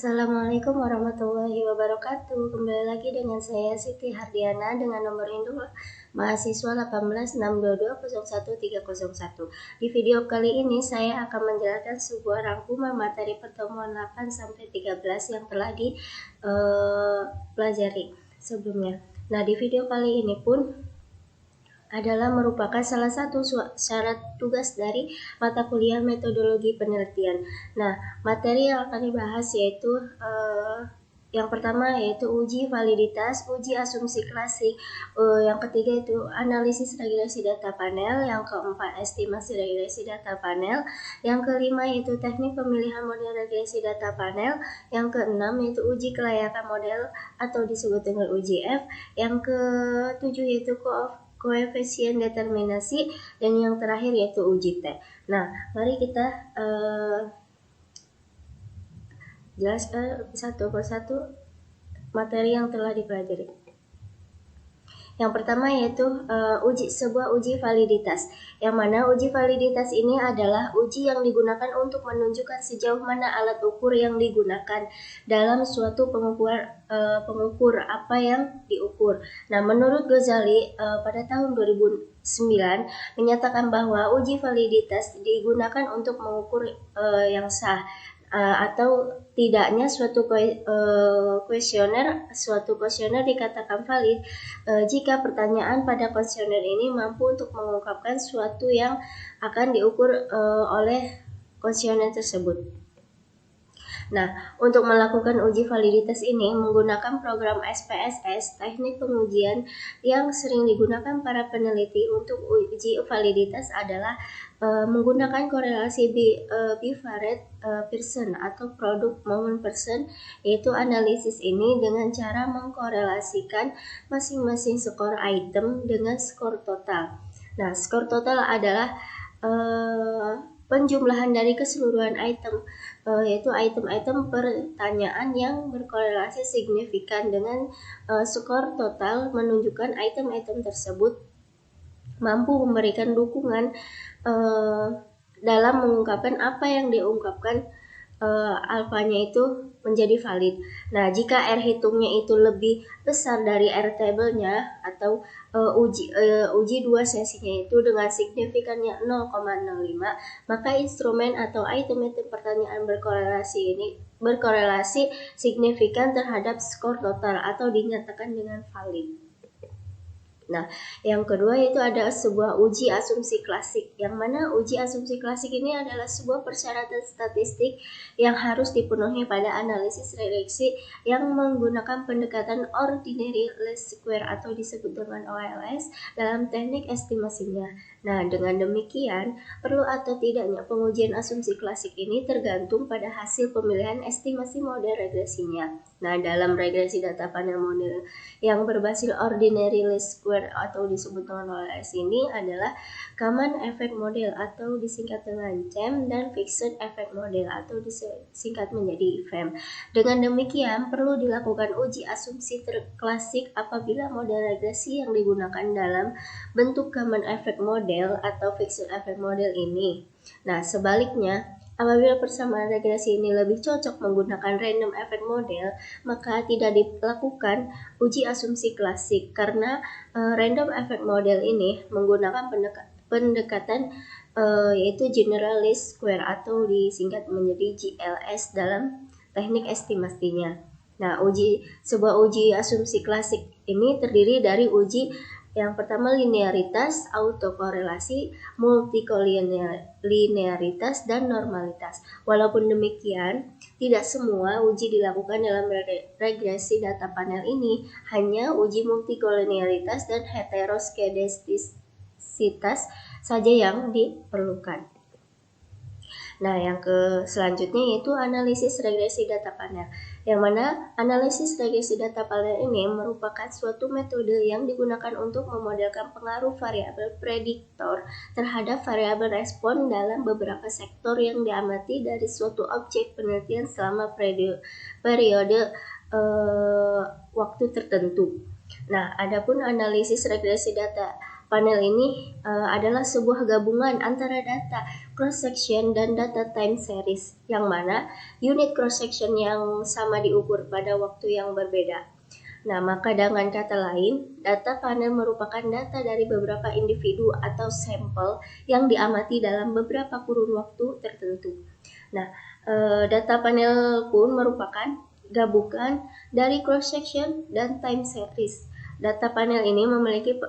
Assalamualaikum warahmatullahi wabarakatuh. Kembali lagi dengan saya Siti Hardiana dengan nomor induk mahasiswa 1862201301. Di video kali ini saya akan menjelaskan sebuah rangkuman materi pertemuan 8 sampai 13 yang telah dipelajari sebelumnya. Nah, di video kali ini pun adalah merupakan salah satu syarat tugas dari mata kuliah metodologi penelitian. Nah, materi yang akan dibahas yaitu yang pertama yaitu uji validitas, uji asumsi klasik, yang ketiga itu analisis regresi data panel, yang keempat estimasi regresi data panel, yang kelima yaitu teknik pemilihan model regresi data panel, yang keenam yaitu uji kelayakan model atau disebut dengan uji F, yang ketujuh yaitu koefisien determinasi, dan yang terakhir yaitu uji T. Nah, mari kita jelaskan satu persatu materi yang telah dipelajari. Yang pertama yaitu sebuah uji validitas, yang mana uji validitas ini adalah uji yang digunakan untuk menunjukkan sejauh mana alat ukur yang digunakan dalam suatu pengukur apa yang diukur. Nah, menurut Ghazali pada tahun 2009 menyatakan bahwa uji validitas digunakan untuk mengukur yang sah atau tidaknya suatu kuesioner dikatakan valid jika pertanyaan pada kuesioner ini mampu untuk mengungkapkan suatu yang akan diukur oleh kuesioner tersebut. Nah, untuk melakukan uji validitas ini menggunakan program SPSS, teknik pengujian yang sering digunakan para peneliti untuk uji validitas adalah menggunakan korelasi Bivariate Pearson atau product moment Pearson, yaitu analisis ini dengan cara mengkorelasikan masing-masing skor item dengan skor total. Nah, skor total adalah penjumlahan dari keseluruhan item, yaitu item-item pertanyaan yang berkorelasi signifikan dengan skor total, menunjukkan item-item tersebut mampu memberikan dukungan dalam mengungkapkan apa yang diungkapkan alfanya itu menjadi valid. Nah, jika R hitungnya itu lebih besar dari R tabelnya atau uji dua sesinya itu dengan signifikannya 0,05, maka instrumen atau item-item pertanyaan berkorelasi signifikan terhadap skor total atau dinyatakan dengan valid. Nah, yang kedua itu ada sebuah uji asumsi klasik, yang mana uji asumsi klasik ini adalah sebuah persyaratan statistik yang harus dipenuhi pada analisis regresi yang menggunakan pendekatan ordinary least square atau disebut dengan OLS dalam teknik estimasinya. Nah, dengan demikian, perlu atau tidaknya pengujian asumsi klasik ini tergantung pada hasil pemilihan estimasi model regresinya. Nah, dalam regresi data panel model yang berbasis ordinary least square atau disebut dengan OLS ini adalah common effect model atau disingkat dengan CEM, dan fixed effect model atau disingkat menjadi FEM. Dengan demikian, perlu dilakukan uji asumsi klasik apabila model regresi yang digunakan dalam bentuk common effect model atau fixed effect model ini. Nah, sebaliknya, apabila persamaan regresi ini lebih cocok menggunakan random effect model, maka tidak dilakukan uji asumsi klasik karena random effect model ini menggunakan pendekatan yaitu general least square atau disingkat menjadi GLS dalam teknik estimasinya. Nah, sebuah uji asumsi klasik ini terdiri dari uji yang pertama linearitas, autokorelasi, multikolinearitas, dan normalitas. Walaupun demikian, tidak semua uji dilakukan dalam regresi data panel ini, hanya uji multikolinearitas dan heteroskedastisitas saja yang diperlukan. Nah, yang selanjutnya yaitu analisis regresi data panel, yang mana analisis regresi data panel ini merupakan suatu metode yang digunakan untuk memodelkan pengaruh variabel prediktor terhadap variabel respon dalam beberapa sektor yang diamati dari suatu objek penelitian selama periode waktu tertentu. Nah, adapun analisis regresi data panel ini adalah sebuah gabungan antara data cross section dan data time series, yang mana unit cross section yang sama diukur pada waktu yang berbeda. Nah, maka dengan kata lain, data panel merupakan data dari beberapa individu atau sampel yang diamati dalam beberapa kurun waktu tertentu. Nah, data panel pun merupakan gabungan dari cross section dan time series. Data panel ini memiliki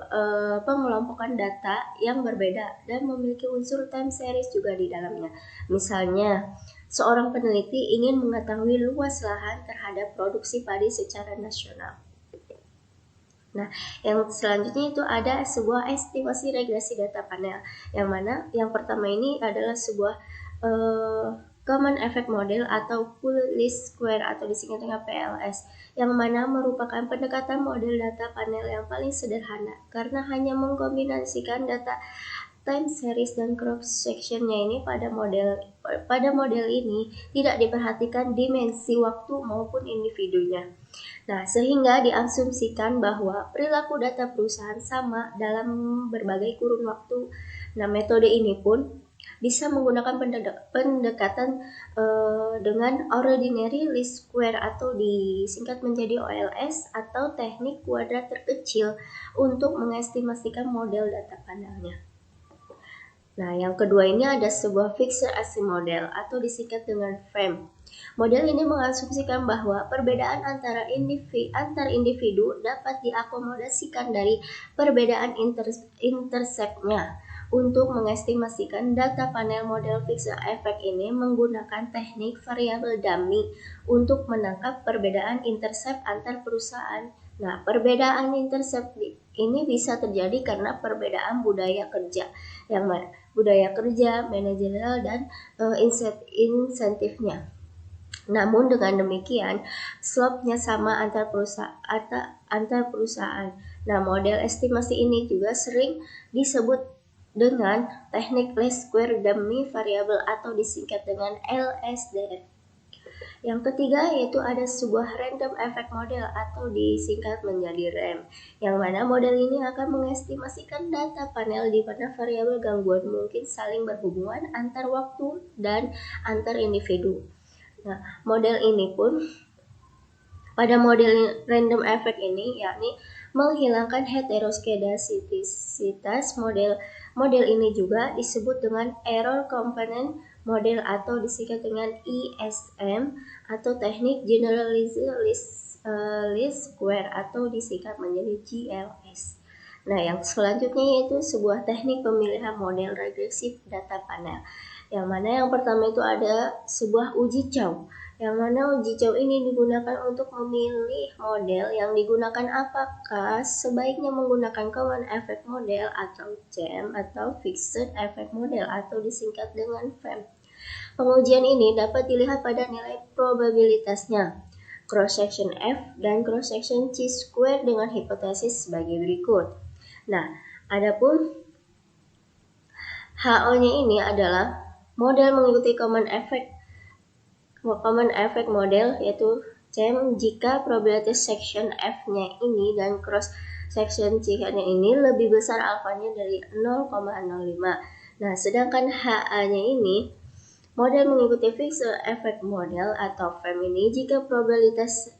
pengelompokan data yang berbeda dan memiliki unsur time series juga di dalamnya. Misalnya, seorang peneliti ingin mengetahui luas lahan terhadap produksi padi secara nasional. Nah, yang selanjutnya itu ada sebuah estimasi regresi data panel, yang mana yang pertama ini adalah sebuah Common Effect Model atau Full Least Square atau disingkat dengan PLS, yang mana merupakan pendekatan model data panel yang paling sederhana karena hanya mengkombinasikan data time series dan cross sectionnya ini pada model ini tidak diperhatikan dimensi waktu maupun individunya. Nah, sehingga diasumsikan bahwa perilaku data perusahaan sama dalam berbagai kurun waktu. Nah, metode ini pun bisa menggunakan pendekatan dengan ordinary least square atau disingkat menjadi OLS atau teknik kuadrat terkecil untuk mengestimasikan model data panelnya. Nah, yang kedua ini ada sebuah Fixed Assign Model atau disingkat dengan FAM. Model ini mengasumsikan bahwa perbedaan antar individu dapat diakomodasikan dari perbedaan intercept-nya. Untuk mengestimasikan data panel model Fixed Effect ini menggunakan teknik variabel dummy untuk menangkap perbedaan intercept antar perusahaan. Nah, perbedaan intercept ini bisa terjadi karena perbedaan budaya kerja, yang mana budaya kerja, manajerial, dan insentifnya. Namun dengan demikian, slope-nya sama antar perusahaan. Nah, model estimasi ini juga sering disebut dengan teknik least square dummy variable atau disingkat dengan LSDM. Yang ketiga yaitu ada sebuah random effect model atau disingkat menjadi RAM, yang mana model ini akan mengestimasikan data panel di mana variabel gangguan mungkin saling berhubungan antar waktu dan antar individu. Nah, model ini pun pada model random effect ini yakni menghilangkan heteroskedasisitas. Model ini juga disebut dengan error component model atau disingkat dengan ESM atau teknik generalized least square atau disingkat menjadi GLS. Nah, yang selanjutnya yaitu sebuah teknik pemilihan model regresif data panel, yang mana yang pertama itu ada sebuah uji Chow, yang mana uji Chow ini digunakan untuk memilih model yang digunakan apakah sebaiknya menggunakan Common Effect Model atau CEM atau Fixed Effect Model atau disingkat dengan FEM. Pengujian ini dapat dilihat pada nilai probabilitasnya, cross section F dan cross section C square dengan hipotesis sebagai berikut. Nah, adapun HO-nya ini adalah model mengikuti Common Effect Model yaitu CEM jika probabilitas section F-nya ini dan cross section C-nya ini lebih besar alfanya dari 0,05. Nah, sedangkan HA-nya ini model mengikuti Fixed Effect Model atau FEM ini jika probabilitas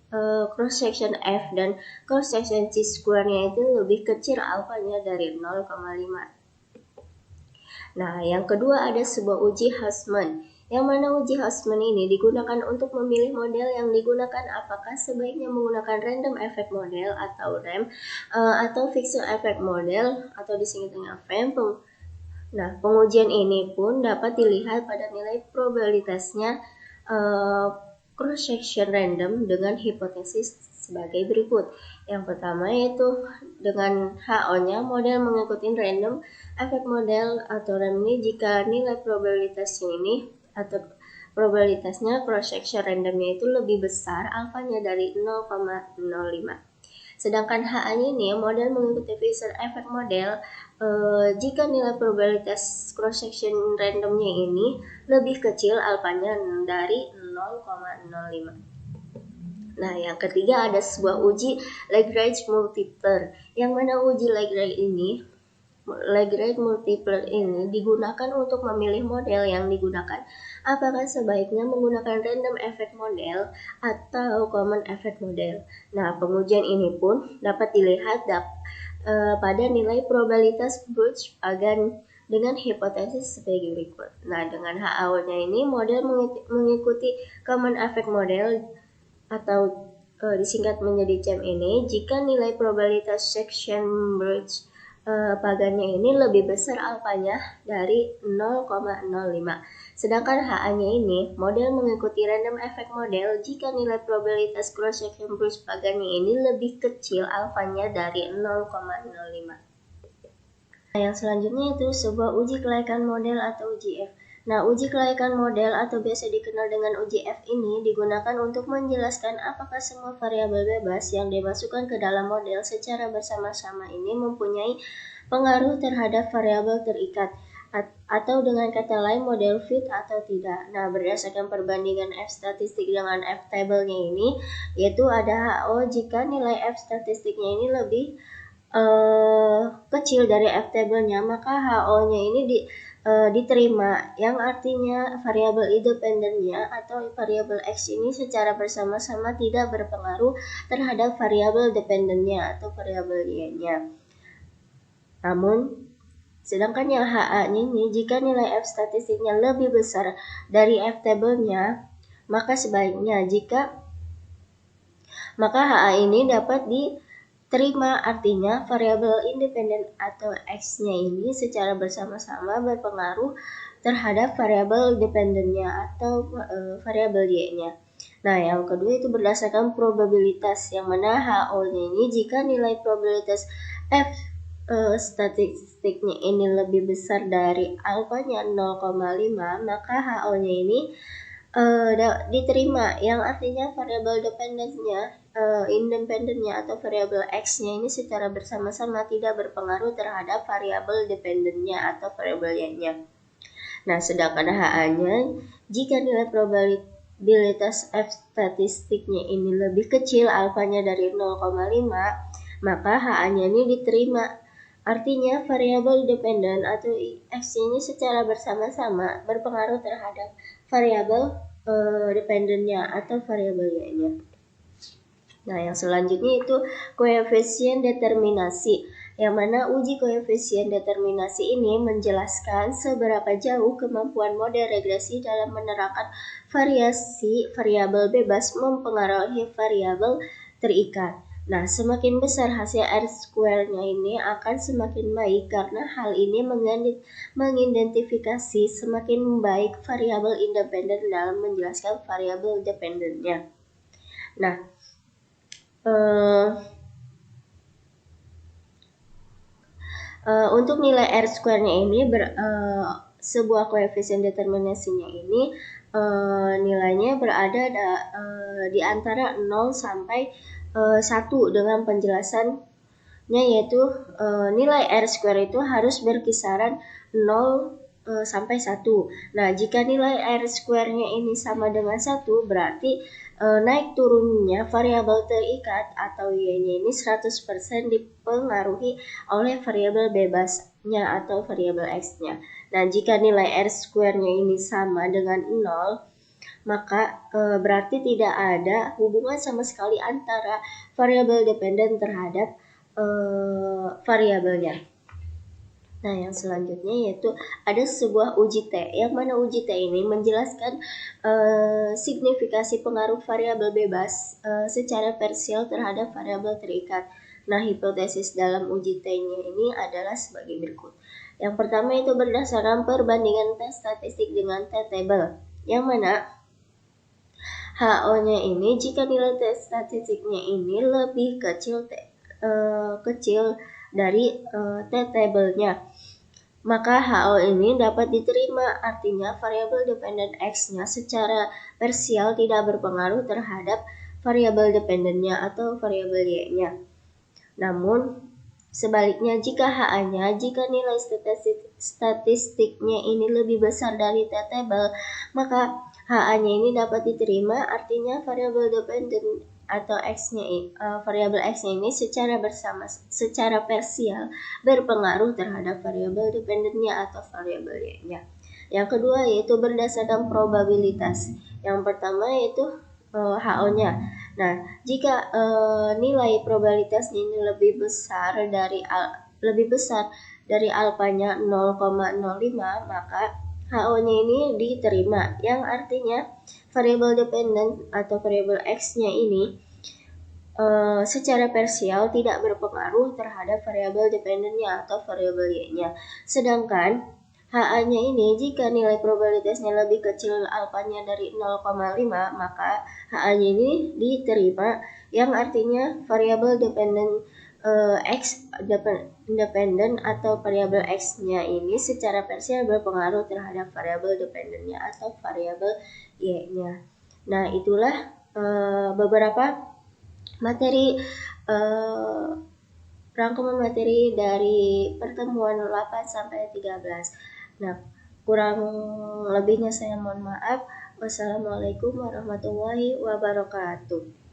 cross section F dan cross section C square-nya itu lebih kecil alfanya dari 0,5. Nah, yang kedua ada sebuah uji Hausman, yang mana uji Hausman ini digunakan untuk memilih model yang digunakan apakah sebaiknya menggunakan Random Effect Model atau RAM atau Fixed Effect Model atau disingkat dengan FEM. Nah, pengujian ini pun dapat dilihat pada nilai probabilitasnya cross section random dengan hipotesis sebagai berikut. Yang pertama yaitu dengan HO-nya model mengikuti random effect model atau RAM ini jika nilai probabilitasnya ini atau probabilitasnya cross section randomnya itu lebih besar alfanya dari 0,05. Sedangkan HA-nya ini model mengikuti Fixed Effect Model jika nilai probabilitas cross section randomnya ini lebih kecil alfanya dari 0,05. Nah, yang ketiga ada sebuah uji Lagrange multipler, yang mana uji Lagrange ini Lagrange multiplier ini digunakan untuk memilih model yang digunakan. Apakah sebaiknya menggunakan random effect model atau common effect model? Nah, pengujian ini pun dapat dilihat pada nilai probabilitas Bruch-Pagan dengan hipotesis sebagai berikut. Nah, dengan HAO-nya ini model mengikuti common effect model atau disingkat menjadi CEM ini jika nilai probabilitas section Bruch Pagannya ini lebih besar alfanya dari 0,05. Sedangkan HA-nya ini model mengikuti random effect model jika nilai probabilitas cross section Bruch Pagannya ini lebih kecil alfanya dari 0,05. Nah, yang selanjutnya itu sebuah uji kelayakan model atau uji F. Nah, uji kelayakan model atau biasa dikenal dengan uji F ini digunakan untuk menjelaskan apakah semua variabel bebas yang dimasukkan ke dalam model secara bersama-sama ini mempunyai pengaruh terhadap variabel terikat, atau dengan kata lain model fit atau tidak. Nah, berdasarkan perbandingan F statistik dengan F table-nya ini, yaitu ada HO jika nilai F statistiknya ini lebih kecil dari F table-nya, maka HO-nya ini diterima, yang artinya variabel independennya atau variabel X ini secara bersama-sama tidak berpengaruh terhadap variabel dependennya atau variabel Y-nya. Namun, sedangkan yang HA ini jika nilai F statistiknya lebih besar dari F table-nya, maka sebaiknya maka HA ini dapat diterima, artinya variabel independen atau X-nya ini secara bersama-sama berpengaruh terhadap variabel dependennya atau variabel Y-nya. Nah, yang kedua itu berdasarkan probabilitas, yang mana HO-nya ini jika nilai probabilitas F statistiknya ini lebih besar dari alfanya 0,5, maka HO-nya ini diterima, yang artinya variabel independennya atau variabel X-nya ini secara bersama-sama tidak berpengaruh terhadap variabel dependennya atau variabel Y-nya. Nah, sedangkan HA-nya jika nilai probabilitas F statistiknya ini lebih kecil alfanya dari 0,5, maka HA-nya ini diterima, artinya variabel dependen atau X ini secara bersama-sama berpengaruh terhadap variabel dependennya atau variabel Y-nya. Nah, yang selanjutnya itu koefisien determinasi, yang mana uji koefisien determinasi ini menjelaskan seberapa jauh kemampuan model regresi dalam menerapkan variasi variabel bebas mempengaruhi variabel terikat. Nah, semakin besar hasil R-square-nya ini akan semakin baik karena hal ini mengidentifikasi semakin baik variabel independen dalam menjelaskan variabel dependennya. Nah, untuk nilai R-square-nya ini sebuah koefisien determinasinya ini nilainya berada di antara 0 sampai 1 dengan penjelasannya, yaitu nilai R-square itu harus berkisaran 0 sampai 1. Nah, jika nilai R-square-nya ini sama dengan 1, berarti naik turunnya variabel terikat atau Y-nya ini 100% dipengaruhi oleh variabel bebasnya atau variabel X-nya. Nah, jika nilai R-square-nya ini sama dengan 0, maka berarti tidak ada hubungan sama sekali antara variabel dependen terhadap variabelnya. Nah, yang selanjutnya yaitu ada sebuah uji T, yang mana uji T ini menjelaskan signifikasi pengaruh variabel bebas secara parsial terhadap variabel terikat. Nah, hipotesis dalam uji T-nya ini adalah sebagai berikut. Yang pertama itu berdasarkan perbandingan T statistik dengan T table, yang mana HO-nya ini jika nilai T statistiknya ini lebih kecil dari T table-nya, maka HO ini dapat diterima, artinya variabel dependen X-nya secara parsial tidak berpengaruh terhadap variabel dependennya atau variabel Y-nya. Namun, sebaliknya jika jika nilai statistiknya ini lebih besar dari T-table, maka HA-nya ini dapat diterima, artinya variabel atau variabel x-nya ini secara parsial berpengaruh terhadap variabel dependennya atau variabel y-nya. Yang kedua yaitu berdasarkan probabilitas. Yang pertama yaitu HO-nya. Nah, jika nilai probabilitasnya ini lebih besar dari alfanya 0,05, maka HO-nya ini diterima, yang artinya variabel dependent atau variabel x-nya ini secara parsial tidak berpengaruh terhadap variabel dependennya atau variabel y-nya. Sedangkan HA-nya ini jika nilai probabilitasnya lebih kecil alfanya dari 0,5, maka HA-nya ini diterima, yang artinya variabel independen atau variabel x-nya ini secara parsial berpengaruh terhadap variabel dependennya atau variabel y-nya. Nah, itulah beberapa materi rangkuman materi dari pertemuan 8 sampai 13. Nah, kurang lebihnya saya mohon maaf. Wassalamualaikum warahmatullahi wabarakatuh.